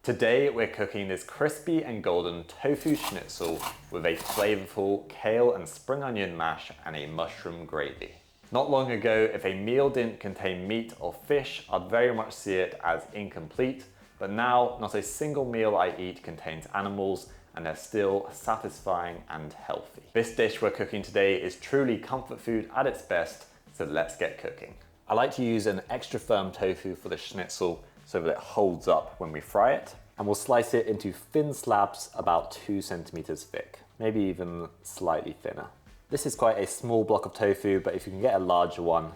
Today we're cooking this crispy and golden tofu schnitzel with a flavorful kale and spring onion mash and a mushroom gravy. Not long ago, if a meal didn't contain meat or fish, I'd very much see it as incomplete, but now not a single meal I eat contains animals and they're still satisfying and healthy. This dish we're cooking today is truly comfort food at its best, so let's get cooking. I like to use an extra firm tofu for the schnitzel so that it holds up when we fry it. And we'll slice it into thin slabs about 2 centimeters thick, maybe even slightly thinner. This is quite a small block of tofu, but if you can get a larger one,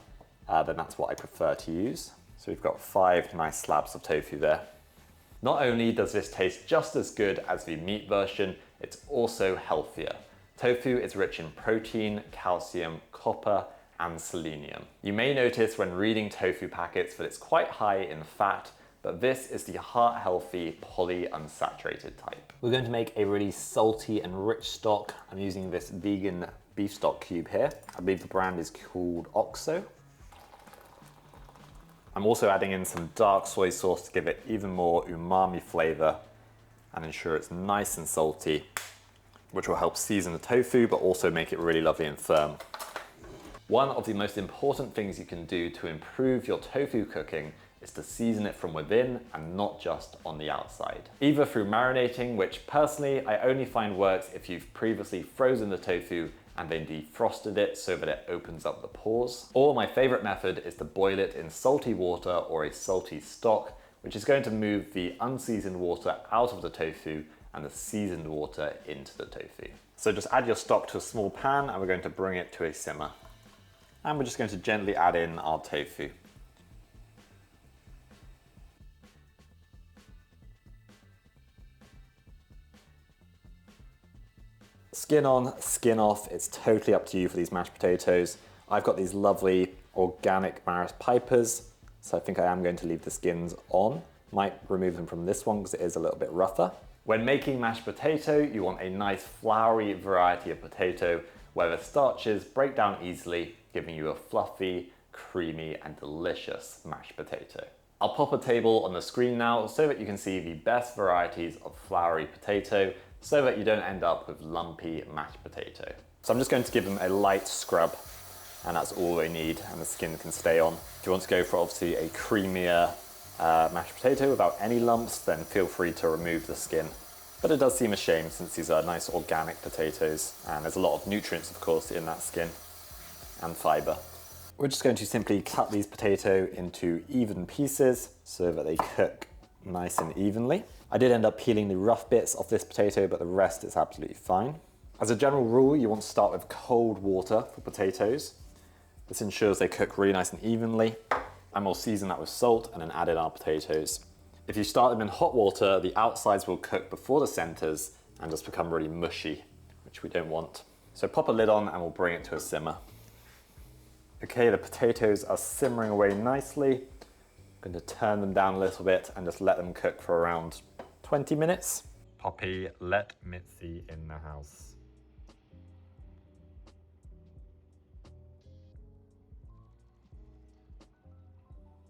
then that's what I prefer to use. So we've got 5 nice slabs of tofu there. Not only does this taste just as good as the meat version, it's also healthier. Tofu is rich in protein, calcium, copper, and selenium. You may notice when reading tofu packets that it's quite high in fat, but this is the heart-healthy polyunsaturated type. We're going to make a really salty and rich stock. I'm using this vegan beef stock cube here. I believe the brand is called Oxo. I'm also adding in some dark soy sauce to give it even more umami flavor and ensure it's nice and salty, which will help season the tofu, but also make it really lovely and firm. One of the most important things you can do to improve your tofu cooking is to season it from within and not just on the outside. Either through marinating, which personally I only find works if you've previously frozen the tofu and then defrosted it so that it opens up the pores. Or my favorite method is to boil it in salty water or a salty stock, which is going to move the unseasoned water out of the tofu and the seasoned water into the tofu. So just add your stock to a small pan and we're going to bring it to a simmer. And we're just going to gently add in our tofu. Skin on, skin off, it's totally up to you for these mashed potatoes. I've got these lovely organic Maris Pipers, so I think I am going to leave the skins on. Might remove them from this one because it is a little bit rougher. When making mashed potato, you want a nice floury variety of potato where the starches break down easily, giving you a fluffy, creamy, and delicious mashed potato. I'll pop a table on the screen now so that you can see the best varieties of floury potato so that you don't end up with lumpy mashed potato. So I'm just going to give them a light scrub and that's all they need and the skin can stay on. If you want to go for obviously a creamier mashed potato without any lumps, then feel free to remove the skin. But it does seem a shame since these are nice organic potatoes and there's a lot of nutrients of course in that skin and fiber. We're just going to simply cut these potatoes into even pieces so that they cook nice and evenly. I did end up peeling the rough bits off this potato, but the rest is absolutely fine. As a general rule, you want to start with cold water for potatoes. This ensures they cook really nice and evenly, and we'll season that with salt and then add in our potatoes. If you start them in hot water, the outsides will cook before the centers and just become really mushy, which we don't want. So pop a lid on and we'll bring it to a simmer. Okay, the potatoes are simmering away nicely. I'm going to turn them down a little bit and just let them cook for around 20 minutes. Poppy, let Mitzi in the house.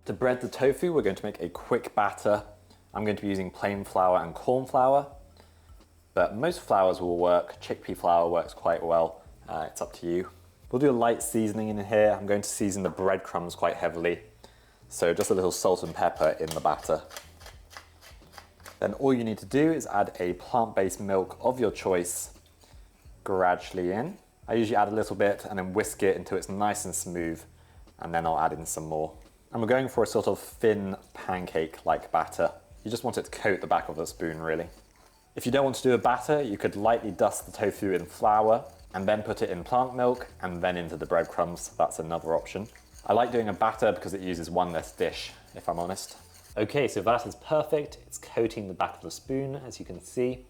To bread the tofu, we're going to make a quick batter. I'm going to be using plain flour and corn flour, but most flours will work. Chickpea flour works quite well. It's up to you. We'll do a light seasoning in here. I'm going to season the breadcrumbs quite heavily. So just a little salt and pepper in the batter. Then all you need to do is add a plant-based milk of your choice gradually in. I usually add a little bit and then whisk it until it's nice and smooth, and then I'll add in some more. And we're going for a sort of thin pancake-like batter. You just want it to coat the back of the spoon really. If you don't want to do a batter, you could lightly dust the tofu in flour and then put it in plant milk and then into the breadcrumbs. That's another option. I like doing a batter because it uses one less dish, if I'm honest. Okay, so that is perfect. It's coating the back of the spoon, as you can see.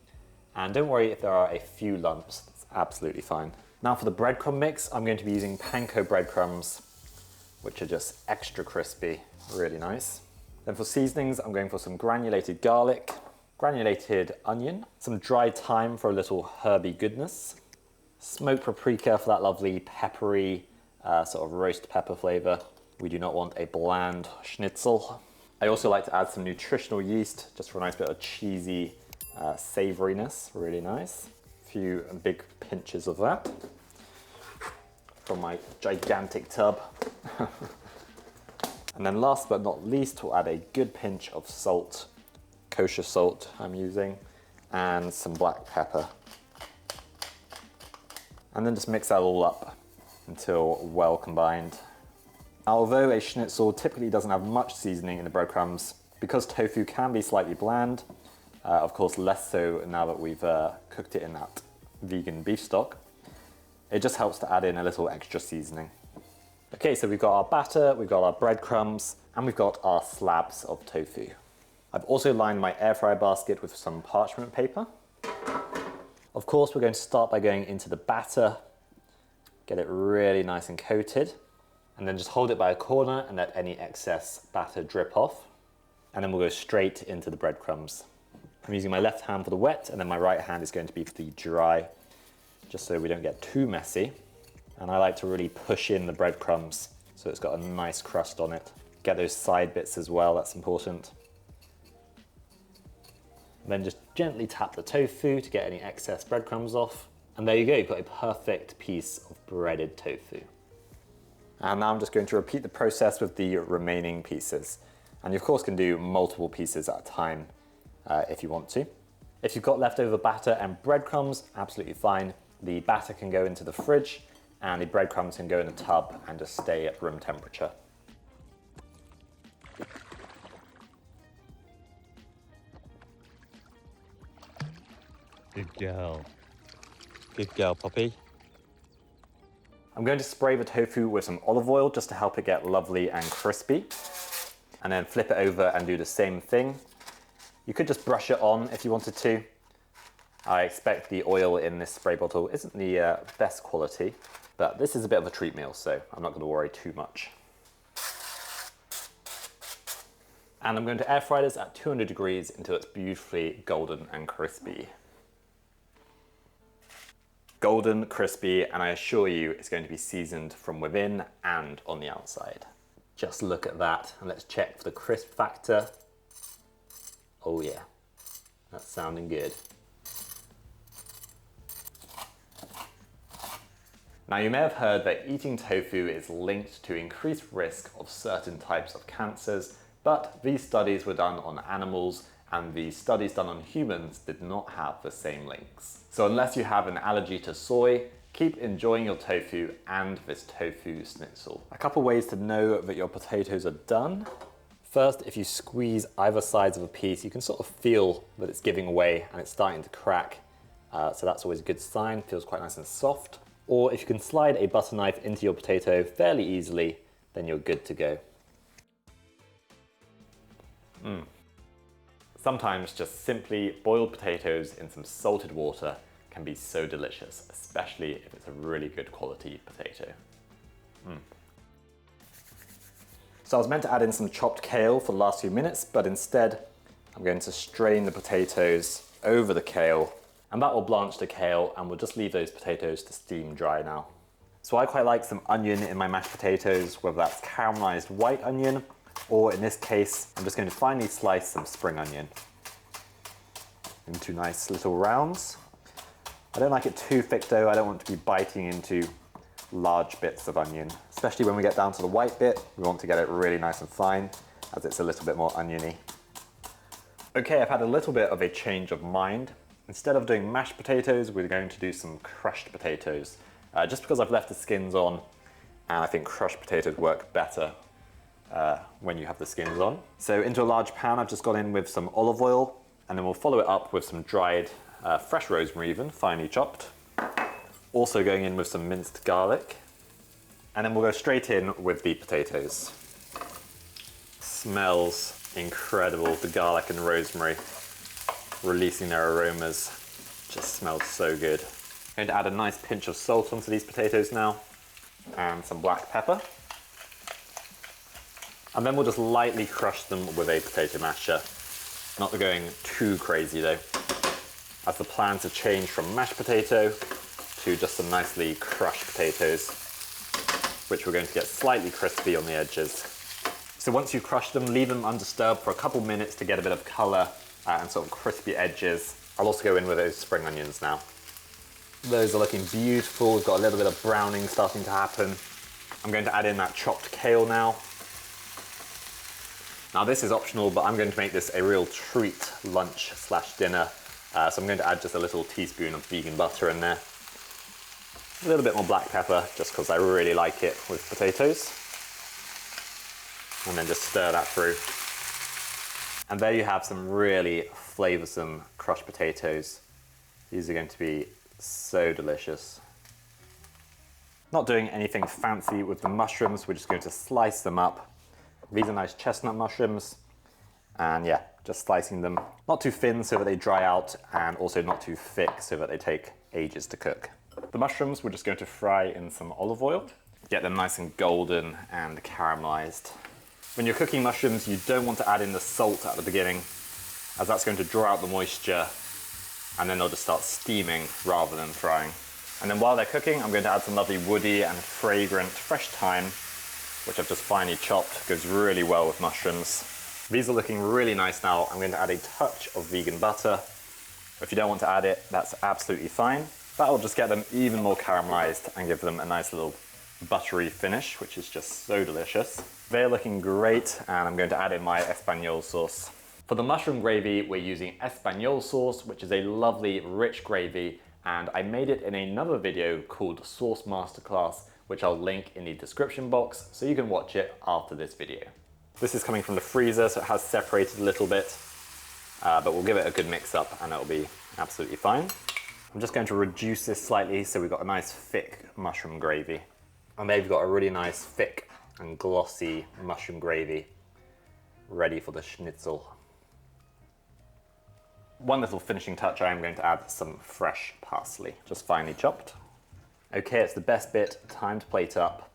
And don't worry if there are a few lumps, that's absolutely fine. Now for the breadcrumb mix, I'm going to be using panko breadcrumbs, which are just extra crispy, really nice. Then for seasonings, I'm going for some granulated garlic, granulated onion, some dried thyme for a little herby goodness, smoked paprika for that lovely peppery, sort of roast pepper flavor. We do not want a bland schnitzel. I also like to add some nutritional yeast, just for a nice bit of cheesy savouriness, really nice. A few big pinches of that from my gigantic tub. And then last but not least, we'll add a good pinch of salt, kosher salt I'm using, and some black pepper. And then just mix that all up until well combined. Although a schnitzel typically doesn't have much seasoning in the breadcrumbs, because tofu can be slightly bland, of course less so now that we've cooked it in that vegan beef stock, it just helps to add in a little extra seasoning. Okay, so we've got our batter, we've got our breadcrumbs, and we've got our slabs of tofu. I've also lined my air fryer basket with some parchment paper. Of course, we're going to start by going into the batter, get it really nice and coated, and then just hold it by a corner and let any excess batter drip off. And then we'll go straight into the breadcrumbs. I'm using my left hand for the wet, and then my right hand is going to be for the dry, just so we don't get too messy. And I like to really push in the breadcrumbs so it's got a nice crust on it. Get those side bits as well, that's important. And then just gently tap the tofu to get any excess breadcrumbs off. And there you go, you've got a perfect piece of breaded tofu. And now I'm just going to repeat the process with the remaining pieces. And you of course can do multiple pieces at a time if you want to. If you've got leftover batter and breadcrumbs, absolutely fine. The batter can go into the fridge and the breadcrumbs can go in the tub and just stay at room temperature. Good girl. Good girl, Poppy. I'm going to spray the tofu with some olive oil just to help it get lovely and crispy. And then flip it over and do the same thing. You could just brush it on if you wanted to. I expect the oil in this spray bottle isn't the best quality, but this is a bit of a treat meal, so I'm not going to worry too much. And I'm going to air fry this at 200 degrees until it's beautifully golden and crispy. Golden, crispy, and I assure you it's going to be seasoned from within and on the outside. Just look at that, and let's check for the crisp factor. Oh yeah, that's sounding good. Now you may have heard that eating tofu is linked to increased risk of certain types of cancers, but these studies were done on animals and the studies done on humans did not have the same links. So unless you have an allergy to soy, keep enjoying your tofu and this tofu schnitzel. A couple ways to know that your potatoes are done. First, if you squeeze either sides of a piece, you can sort of feel that it's giving away and it's starting to crack. So that's always a good sign, feels quite nice and soft. Or if you can slide a butter knife into your potato fairly easily, then you're good to go. Sometimes just simply boiled potatoes in some salted water can be so delicious, especially if it's a really good quality potato. So I was meant to add in some chopped kale for the last few minutes, but instead I'm going to strain the potatoes over the kale, and that will blanch the kale, and we'll just leave those potatoes to steam dry now. So I quite like some onion in my mashed potatoes, whether that's caramelized white onion, or in this case, I'm just going to finely slice some spring onion into nice little rounds. I don't like it too thick though, I don't want to be biting into large bits of onion, especially when we get down to the white bit. We want to get it really nice and fine, as it's a little bit more oniony. Okay, I've had a little bit of a change of mind. Instead of doing mashed potatoes, we're going to do some crushed potatoes. Just because I've left the skins on, and I think crushed potatoes work better when you have the skins on. So into a large pan, I've just gone in with some olive oil, and then we'll follow it up with some dried fresh rosemary even, finely chopped. Also going in with some minced garlic. And then we'll go straight in with the potatoes. Smells incredible, the garlic and rosemary releasing their aromas. Just smells so good. I'm going to add a nice pinch of salt onto these potatoes now, and some black pepper. And then we'll just lightly crush them with a potato masher. Not going too crazy though, as the plans have changed from mashed potato to just some nicely crushed potatoes, which we're going to get slightly crispy on the edges. So once you've crushed them, leave them undisturbed for a couple minutes to get a bit of colour and sort of crispy edges. I'll also go in with those spring onions now. Those are looking beautiful. We've got a little bit of browning starting to happen. I'm going to add in that chopped kale now. Now this is optional, but I'm going to make this a real treat lunch / dinner. So I'm going to add just a little teaspoon of vegan butter in there. A little bit more black pepper, just because I really like it with potatoes. And then just stir that through. And there you have some really flavoursome crushed potatoes. These are going to be so delicious. Not doing anything fancy with the mushrooms, we're just going to slice them up. These are nice chestnut mushrooms, and yeah, just slicing them. Not too thin so that they dry out, and also not too thick so that they take ages to cook. The mushrooms we're just going to fry in some olive oil. Get them nice and golden and caramelized. When you're cooking mushrooms, you don't want to add in the salt at the beginning, as that's going to draw out the moisture, and then they'll just start steaming rather than frying. And then while they're cooking, I'm going to add some lovely woody and fragrant fresh thyme, which I've just finely chopped. Goes really well with mushrooms. These are looking really nice now. I'm going to add a touch of vegan butter. If you don't want to add it, that's absolutely fine. That will just get them even more caramelized and give them a nice little buttery finish, which is just so delicious. They're looking great, and I'm going to add in my Espagnole sauce. For the mushroom gravy, we're using Espagnole sauce, which is a lovely, rich gravy, and I made it in another video called Sauce Masterclass, which I'll link in the description box, so you can watch it after this video. This is coming from the freezer, so it has separated a little bit, but we'll give it a good mix up and it'll be absolutely fine. I'm just going to reduce this slightly so we've got a nice thick mushroom gravy. And there you've got a really nice thick and glossy mushroom gravy ready for the schnitzel. One little finishing touch, I am going to add some fresh parsley, just finely chopped. Okay, it's the best bit, time to plate up.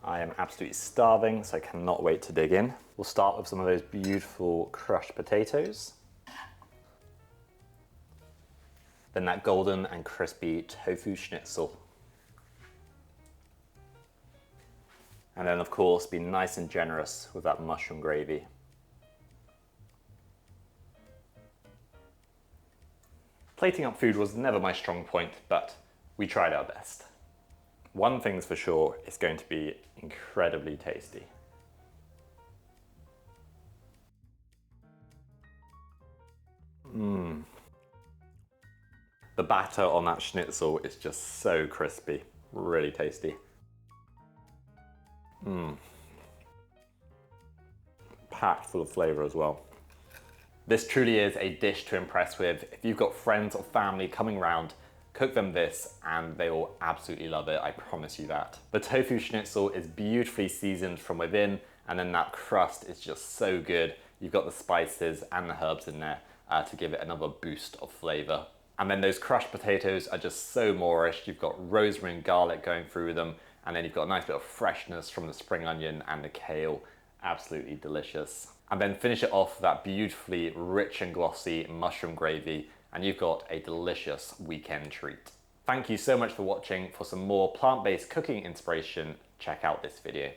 I am absolutely starving, so I cannot wait to dig in. We'll start with some of those beautiful crushed potatoes. Then that golden and crispy tofu schnitzel. And then of course, be nice and generous with that mushroom gravy. Plating up food was never my strong point, but we tried our best. One thing's for sure, it's going to be incredibly tasty. The batter on that schnitzel is just so crispy, really tasty. Packed full of flavour as well. This truly is a dish to impress with. If you've got friends or family coming round, cook them this and they will absolutely love it, I promise you that. The tofu schnitzel is beautifully seasoned from within, and then that crust is just so good. You've got the spices and the herbs in there to give it another boost of flavour. And then those crushed potatoes are just so Moorish. You've got rosemary and garlic going through them, and then you've got a nice bit of freshness from the spring onion and the kale. Absolutely delicious. And then finish it off with that beautifully rich and glossy mushroom gravy, and you've got a delicious weekend treat. Thank you so much for watching. For some more plant-based cooking inspiration, check out this video.